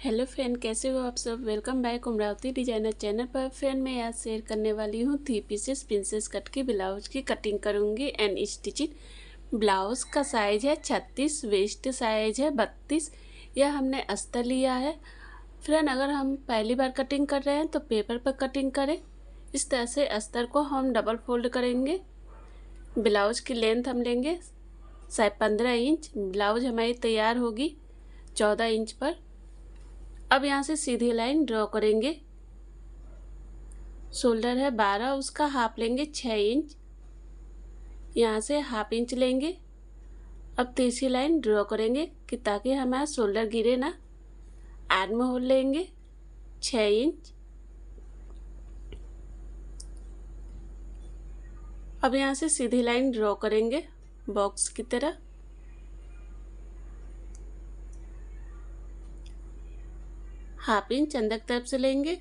Hello friend, कैसे हो आप सब। Welcome back Amravati designer channel पर। फ्रेंड मैं आज शेयर करने वाली हूँ 3 पीसेस प्रिंसेस कट की ब्लाउज की कटिंग करूँगी एंड स्टिचिंग। ब्लाउज का साइज है 36, वेस्ट साइज है 32। यह हमने अस्तर लिया है। फ्रेंड अगर हम पहली बार कटिंग कर रहे हैं तो पेपर पर कटिंग करें। इस तरह से अस्तर को हम डबल फोल्ड करेंगे। ब्लाउज की लेंथ हम लेंगे 15 इंच। ब्लाउज हमारी तैयार होगी 14 इंच पर। अब यहाँ से सीधी लाइन ड्रॉ करेंगे। शोल्डर है 12, उसका हाफ लेंगे 6 इंच। यहाँ से हाफ इंच लेंगे। अब तीसरी लाइन ड्रॉ करेंगे कि ताकि हमारा शोल्डर गिरे ना। आर्म होल लेंगे 6 इंच। अब यहाँ से सीधी लाइन ड्रॉ करेंगे बॉक्स की तरह। हाफ इंच अंदर की तरफ से लेंगे।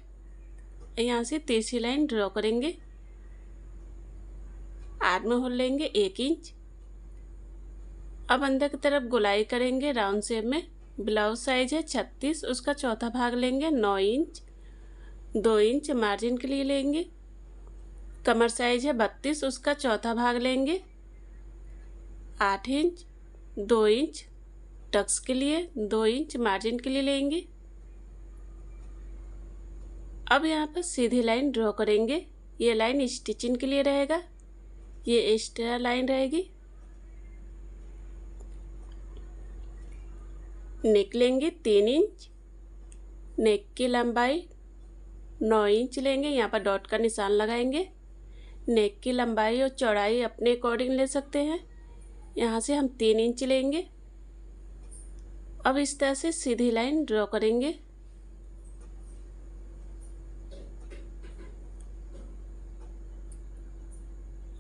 यहाँ से तीसरी लाइन ड्रॉ करेंगे। आर्म होल लेंगे 1 इंच। अब अंदर की तरफ गोलाई करेंगे राउंड शेप में। ब्लाउज साइज है 36, उसका चौथा भाग लेंगे 9 इंच। 2 इंच मार्जिन के लिए लेंगे। कमर साइज है 32, उसका चौथा भाग लेंगे 8 इंच। 2 इंच टक्स के लिए, 2 इंच मार्जिन के लिए लेंगे। अब यहाँ पर सीधी लाइन ड्रॉ करेंगे। ये लाइन स्टिचिंग के लिए रहेगा, ये एक्स्ट्रा लाइन रहेगी। नेक लेंगे 3 इंच। नेक की लंबाई 9 इंच लेंगे। यहाँ पर डॉट का निशान लगाएंगे। नेक की लंबाई और चौड़ाई अपने अकॉर्डिंग ले सकते हैं। यहाँ से हम 3 इंच लेंगे। अब इस तरह से सीधी लाइन ड्रॉ करेंगे।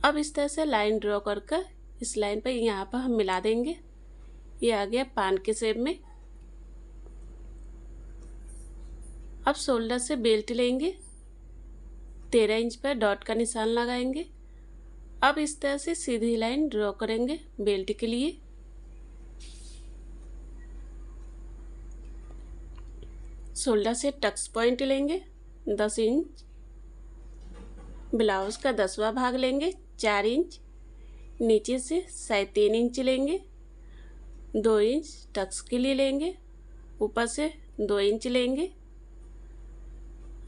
अब इस तरह से लाइन ड्रॉ कर इस लाइन पर यहाँ पर हम मिला देंगे। ये आ गया पान के शेप में। अब शोल्डर से बेल्ट लेंगे, 13 इंच पर डॉट का निशान लगाएंगे। अब इस तरह से सीधी लाइन ड्रॉ करेंगे बेल्ट के लिए। शोल्डर से टक्स पॉइंट लेंगे 10 इंच। ब्लाउज का 10वां भाग लेंगे 4 इंच। नीचे से 3.5 इंच लेंगे। 2 इंच टक्स के लिए लेंगे। ऊपर से 2 इंच लेंगे।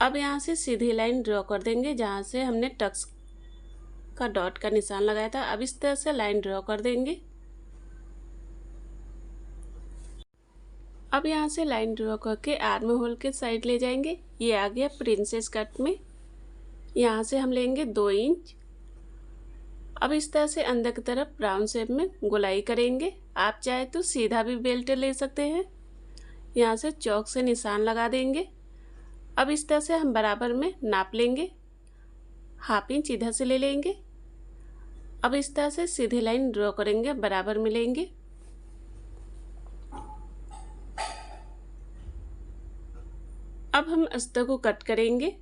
अब यहाँ से सीधी लाइन ड्रॉ कर देंगे जहाँ से हमने टक्स का डॉट का निशान लगाया था। अब इस तरह से लाइन ड्रॉ कर देंगे। अब यहाँ से लाइन ड्रॉ करके आर्म होल के साइड ले जाएंगे। ये आ गया प्रिंसेस कट में। यहाँ से हम लेंगे 2 इंच। अब इस तरह से अंदर की तरफ राउंड शेप में गोलाई करेंगे। आप चाहे तो सीधा भी बेल्ट ले सकते हैं। यहाँ से चौक से निशान लगा देंगे। अब इस तरह से हम बराबर में नाप लेंगे। हाफ इंच इधर से ले लेंगे। अब इस तरह से सीधी लाइन ड्रॉ करेंगे, बराबर मिलेंगे। अब हम अस्तर को कट करेंगे।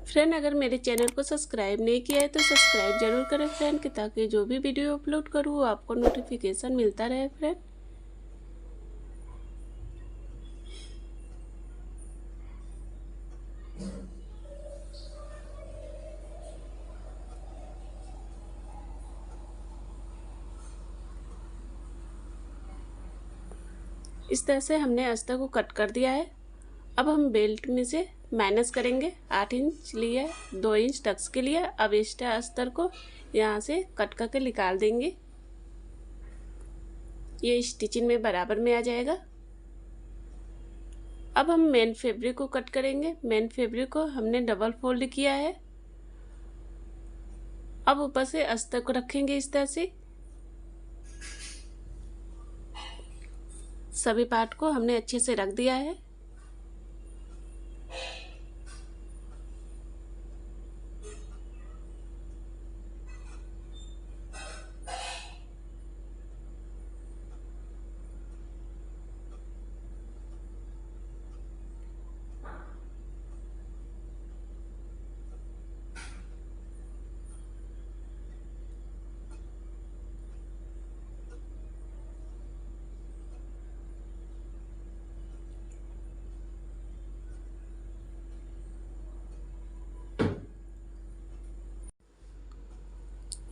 फ्रेंड अगर मेरे चैनल को सब्सक्राइब नहीं किया है तो सब्सक्राइब जरूर करें फ्रेंड, कि ताकि जो भी वीडियो अपलोड करूँ वो आपको नोटिफिकेशन मिलता रहे फ्रेंड। इस तरह से हमने अस्तर को कट कर दिया है। अब हम बेल्ट में से माइनस करेंगे। 8 इंच लिए, 2 इंच टक्स के लिए। अब एक्स्ट्रा अस्तर को यहाँ से कट करके निकाल देंगे। ये स्टिचिंग में बराबर में आ जाएगा। अब हम मेन फैब्रिक को कट करेंगे। मेन फैब्रिक को हमने डबल फोल्ड किया है। अब ऊपर से अस्तर को रखेंगे इस तरह से। सभी पार्ट को हमने अच्छे से रख दिया है।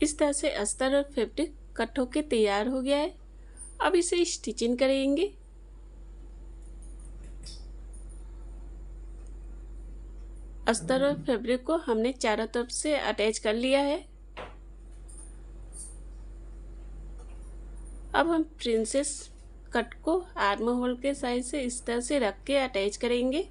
इस तरह से अस्तर और फैब्रिक कट होके तैयार हो गया है। अब इसे स्टिचिंग करेंगे। अस्तर और फैब्रिक को हमने चारों तरफ से अटैच कर लिया है। अब हम प्रिंसेस कट को आर्म होल के साइड से इस तरह से रख के अटैच करेंगे।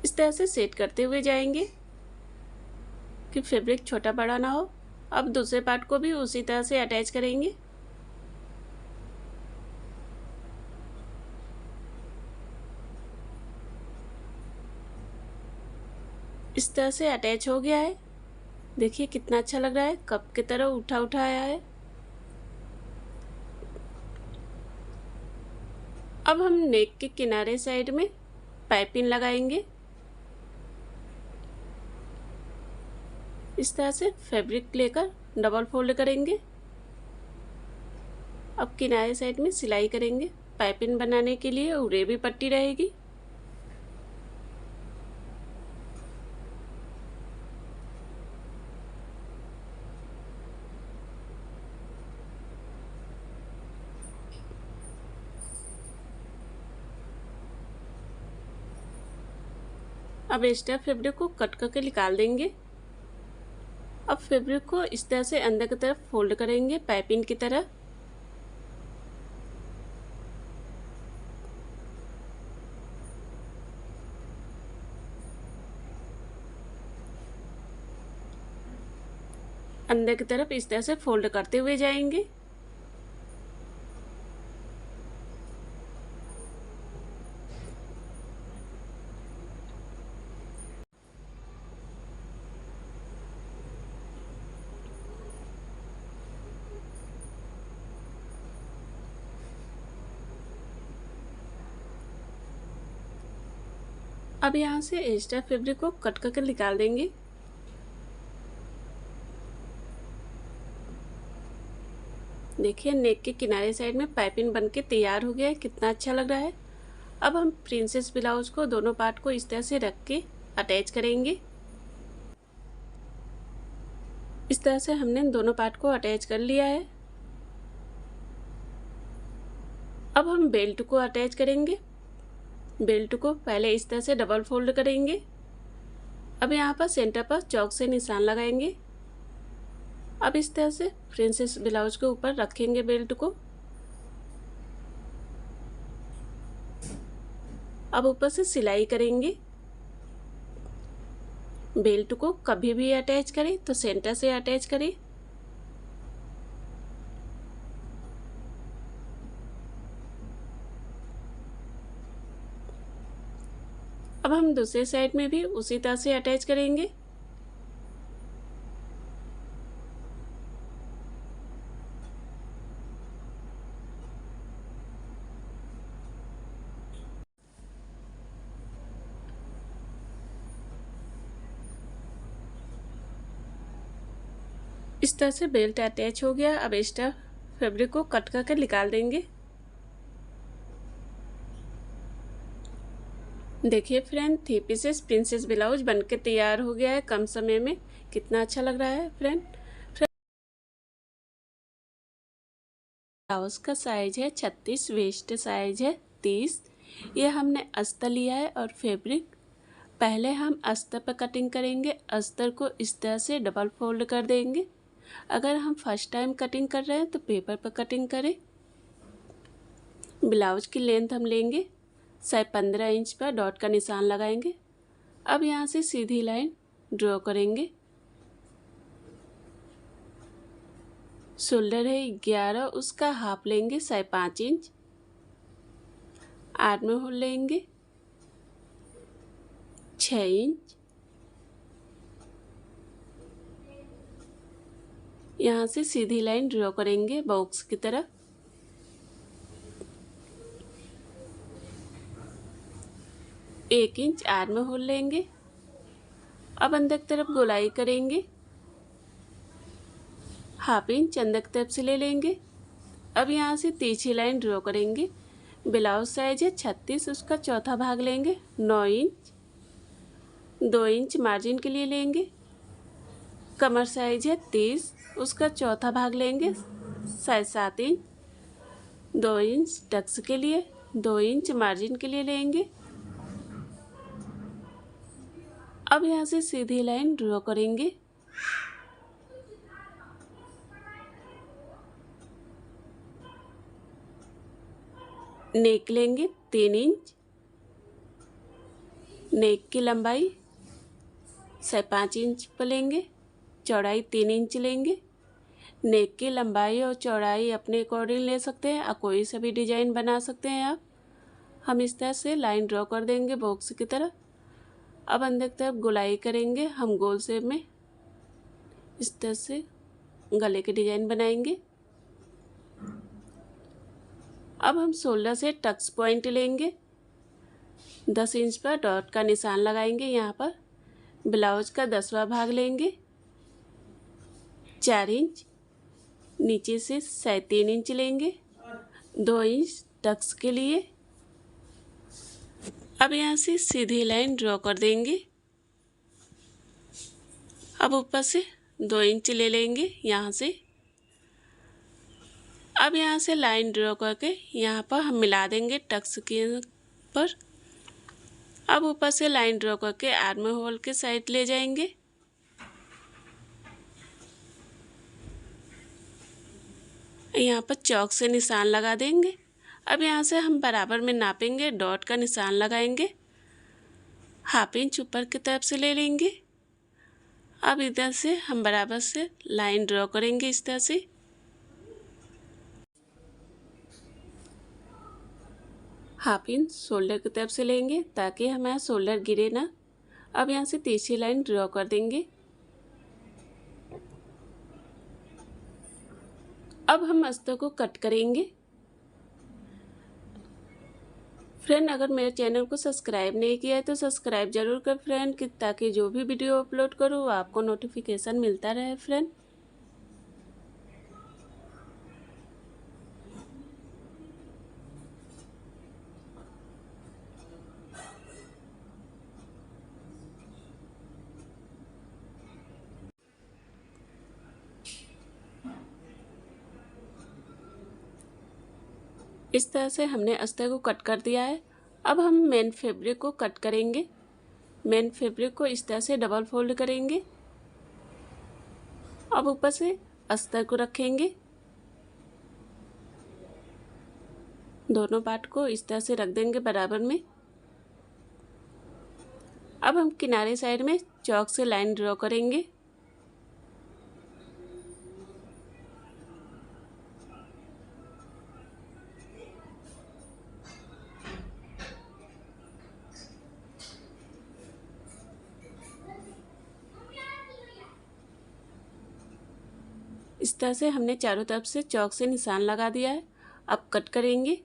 इस तरह से सेट करते हुए जाएंगे कि फैब्रिक छोटा बड़ा ना हो। अब दूसरे पार्ट को भी उसी तरह से अटैच करेंगे। इस तरह से अटैच हो गया है। देखिए कितना अच्छा लग रहा है, कप की तरह उठा उठा आया है। अब हम नेक के किनारे साइड में पाइपिंग लगाएंगे। इस तरह से फैब्रिक लेकर डबल फोल्ड करेंगे। अब किनारे साइड में सिलाई करेंगे। पाइपिंग बनाने के लिए उरेबी पट्टी रहेगी। अब एक्स्ट्रा फैब्रिक को कट करके निकाल देंगे। अब फैब्रिक को इस तरह से अंदर की तरफ फोल्ड करेंगे पाइपिंग की तरह। अंदर की तरफ इस तरह से फोल्ड करते हुए जाएंगे। अब यहाँ से एक्स्ट्रा फैब्रिक को कट करके निकाल देंगे। देखिए नेक के किनारे साइड में पाइपिंग बनके तैयार हो गया है, कितना अच्छा लग रहा है। अब हम प्रिंसेस ब्लाउज को दोनों पार्ट को इस तरह से रख के अटैच करेंगे। इस तरह से हमने दोनों पार्ट को अटैच कर लिया है। अब हम बेल्ट को अटैच करेंगे। बेल्ट को पहले इस तरह से डबल फोल्ड करेंगे। अब यहाँ पर सेंटर पर चौक से निशान लगाएंगे। अब इस तरह से प्रिंसेस ब्लाउज के ऊपर रखेंगे बेल्ट को। अब ऊपर से सिलाई करेंगे। बेल्ट को कभी भी अटैच करें तो सेंटर से अटैच करें। अब हम दूसरे साइड में भी उसी तरह से अटैच करेंगे। इस तरह से बेल्ट अटैच हो गया। अब एक्स्ट्रा फैब्रिक को कट करके निकाल देंगे। देखिए फ्रेंड, 3 पीसेस प्रिंसेस ब्लाउज बनके तैयार हो गया है कम समय में। कितना अच्छा लग रहा है फ्रेंड। ब्लाउज का साइज है 36, वेस्ट साइज है 30। ये हमने अस्तर लिया है और फैब्रिक पहले हम अस्तर पर कटिंग करेंगे। अस्तर को इस तरह से डबल फोल्ड कर देंगे। अगर हम फर्स्ट टाइम कटिंग कर रहे हैं तो पेपर पर कटिंग करें। ब्लाउज की लेंथ हम लेंगे 15 इंच पर डॉट का निशान लगाएंगे। अब यहाँ से सीधी लाइन ड्रॉ करेंगे। शोल्डर है 11, उसका हाफ लेंगे 5.5 इंच। आर्म होल लेंगे 6 इंच। यहाँ से सीधी लाइन ड्रॉ करेंगे बॉक्स की तरफ। एक इंच आर्म होल लेंगे। अब अंदर की तरफ गोलाई करेंगे। हाफ इंच अंदर की तरफ से ले लेंगे। अब यहाँ से तिरछी लाइन ड्रॉ करेंगे। ब्लाउज साइज है 36, उसका चौथा भाग लेंगे 9 इंच। 2 इंच मार्जिन के लिए लेंगे। कमर साइज है 30, उसका चौथा भाग लेंगे 7.5 इंच। 2 इंच टक्स के लिए, 2 इंच मार्जिन के लिए लेंगे। अब यहाँ से सीधी लाइन ड्रॉ करेंगे। नेक लेंगे 3 इंच। नेक की लंबाई 5.5 इंच पर लेंगे। चौड़ाई 3 इंच लेंगे। नेक की लंबाई और चौड़ाई अपने अकॉर्डिंग ले सकते हैं और कोई सा भी डिजाइन बना सकते हैं आप। हम इस तरह से लाइन ड्रॉ कर देंगे बॉक्स की तरह। अब अंदर की तरफ गोलाई करेंगे हम गोल शेप में। इस तरह से गले के डिजाइन बनाएंगे। अब हम शोल्डर से टक्स पॉइंट लेंगे। 10 इंच पर डॉट का निशान लगाएंगे। यहाँ पर ब्लाउज का 10वां भाग लेंगे 4 इंच। नीचे से 3.5 इंच लेंगे। 2 इंच टक्स के लिए। अब यहाँ से सीधी लाइन ड्रॉ कर देंगे। अब ऊपर से 2 इंच ले लेंगे यहाँ से। अब यहाँ से लाइन ड्रॉ करके यहाँ पर हम मिला देंगे टक्स के पर। अब ऊपर से लाइन ड्रॉ करके आर्म होल के साइड ले जाएंगे। यहाँ पर चौक से निशान लगा देंगे। अब यहाँ से हम बराबर में नापेंगे, डॉट का निशान लगाएंगे। 1/2 इंच ऊपर की तरफ से ले लेंगे। अब इधर से हम बराबर से लाइन ड्रॉ करेंगे इस तरह से। हाफ इंच शोल्डर की तरफ से लेंगे ताकि हमारा शोल्डर गिरे ना। अब यहाँ से तीसरी लाइन ड्रॉ कर देंगे। अब हम अस्तर को कट करेंगे। फ्रेंड, अगर मेरे चैनल को सब्सक्राइब नहीं किया है तो सब्सक्राइब जरूर कर फ्रेंड, ताकि जो भी वीडियो अपलोड करूँ आपको नोटिफिकेशन मिलता रहे फ्रेंड। इस तरह से हमने अस्तर को कट कर दिया है। अब हम मेन फैब्रिक को कट करेंगे। मेन फैब्रिक को इस तरह से डबल फोल्ड करेंगे। अब ऊपर से अस्तर को रखेंगे। दोनों पार्ट को इस तरह से रख देंगे बराबर में। अब हम किनारे साइड में चौक से लाइन ड्रॉ करेंगे। इस तरह से हमने चारों तरफ से चौक से निशान लगा दिया है। अब कट करेंगे।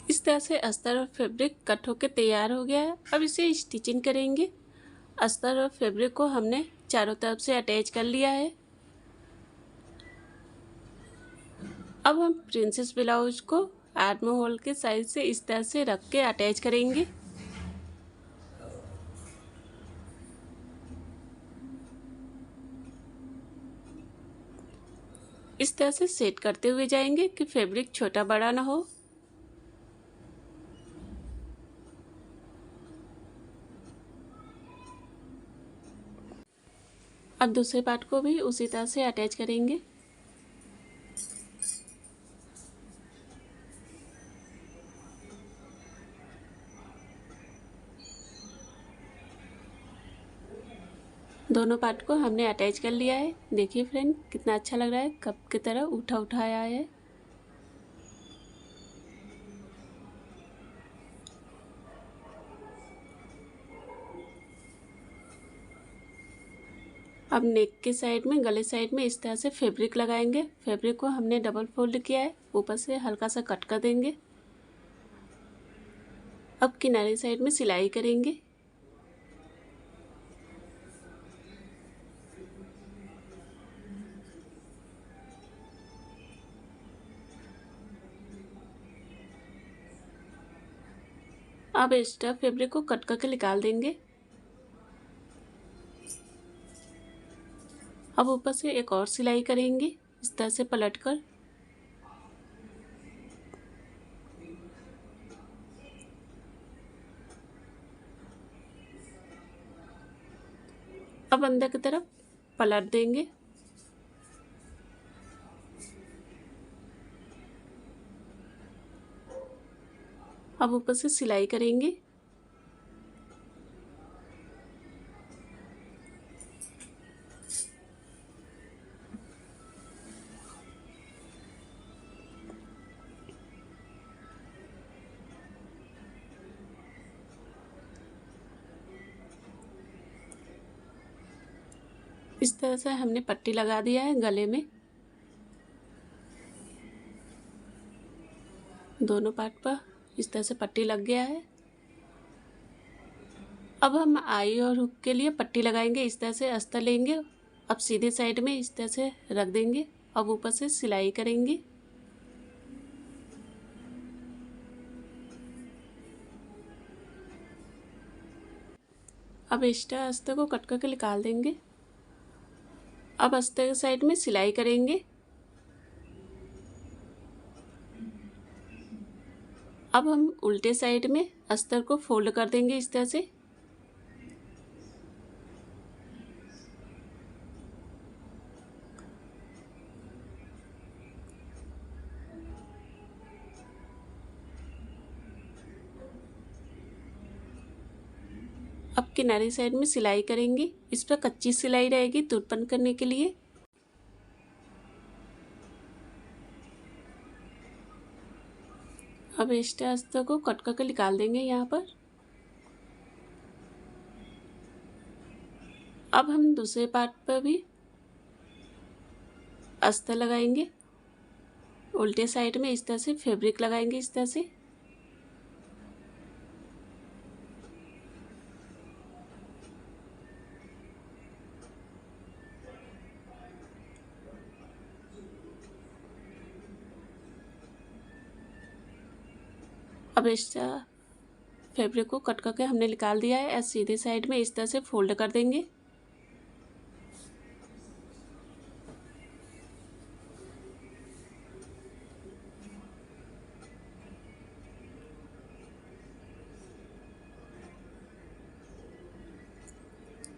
इस तरह से अस्तर और फैब्रिक कट होकर तैयार हो गया है। अब इसे स्टिचिंग करेंगे। अस्तर और फैब्रिक को हमने चारों तरफ से अटैच कर लिया है। अब हम प्रिंसेस ब्लाउज को आर्म होल के साइड से इस तरह से रख के अटैच करेंगे। इस तरह से सेट करते हुए जाएंगे कि फैब्रिक छोटा बड़ा ना हो। अब दूसरे पार्ट को भी उसी तरह से अटैच करेंगे। दोनों पार्ट को हमने अटैच कर लिया है। देखिए फ्रेंड कितना अच्छा लग रहा है, कप की तरह उठा उठा आया है। अब नेक के साइड में, गले साइड में इस तरह से फैब्रिक लगाएंगे। फैब्रिक को हमने डबल फोल्ड किया है, ऊपर से हल्का सा कट कर देंगे। अब किनारे साइड में सिलाई करेंगे। अब एक्स्ट्रा फैब्रिक को कट करके निकाल देंगे। अब ऊपर से एक और सिलाई करेंगे इस तरह से पलटकर। अब अंदर की तरफ पलट देंगे। अब ऊपर से सिलाई करेंगे। इस तरह से हमने पट्टी लगा दिया है गले में दोनों पार्ट पर। इस तरह से पट्टी लग गया है। अब हम आई और हुक के लिए पट्टी लगाएंगे। इस तरह से अस्तर लेंगे, अब सीधे साइड में इस तरह से रख देंगे। अब ऊपर से सिलाई करेंगे। अब एक्स्ट्रा अस्तर को कट करके निकाल देंगे। अब अस्तर के साइड में सिलाई करेंगे। अब हम उल्टे साइड में अस्तर को फोल्ड कर देंगे इस तरह से। अब किनारे साइड में सिलाई करेंगे। इस पर कच्ची सिलाई रहेगी तुरपन करने के लिए। अब एक्स्ट्रा अस्तर को कट करके निकाल देंगे यहाँ पर। अब हम दूसरे पार्ट पर भी अस्तर लगाएंगे। उल्टे साइड में इस तरह से फैब्रिक लगाएंगे इस तरह से। अब एक्स्ट्रा फैब्रिक को कट करके हमने निकाल दिया है। सीधे साइड में इस तरह से फोल्ड कर देंगे।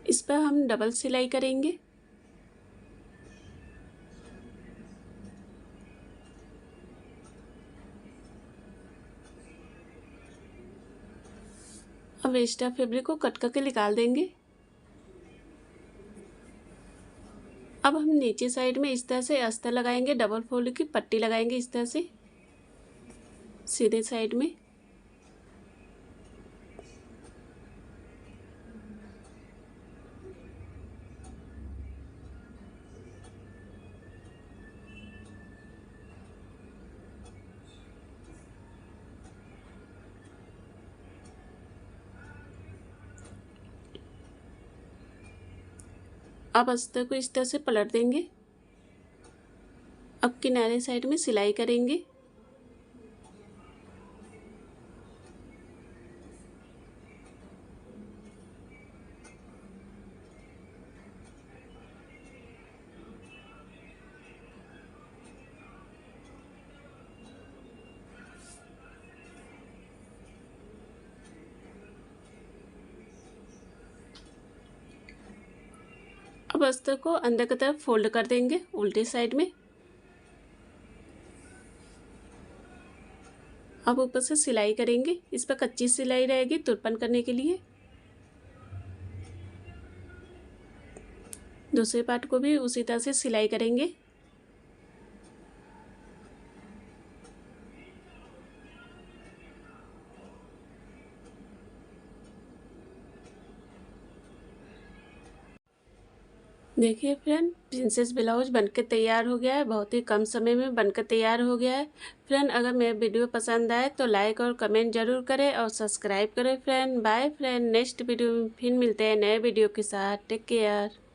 इस पर हम डबल सिलाई करेंगे। अब एक्स्ट्रा फैब्रिक को कट करके निकाल देंगे। अब हम नीचे साइड में इस तरह से अस्तर लगाएंगे, डबल फोल्ड की पट्टी लगाएंगे इस तरह से सीधे साइड में। अब अस्तर को इस तरह से पलट देंगे। अब किनारे साइड में सिलाई करेंगे। अब अस्तर को अंदर की तरफ फोल्ड कर देंगे उल्टे साइड में। अब ऊपर से सिलाई करेंगे। इस पर कच्ची सिलाई रहेगी तुरपन करने के लिए। दूसरे पार्ट को भी उसी तरह से सिलाई करेंगे। देखिए फ्रेंड, प्रिंसेस ब्लाउज बनके तैयार हो गया है। बहुत ही कम समय में बनकर तैयार हो गया है। फ्रेंड, अगर मेरा वीडियो पसंद आए तो लाइक और कमेंट जरूर करें और सब्सक्राइब करें। Friend bye friend, next video में फिर मिलते हैं नए वीडियो के साथ। Take care.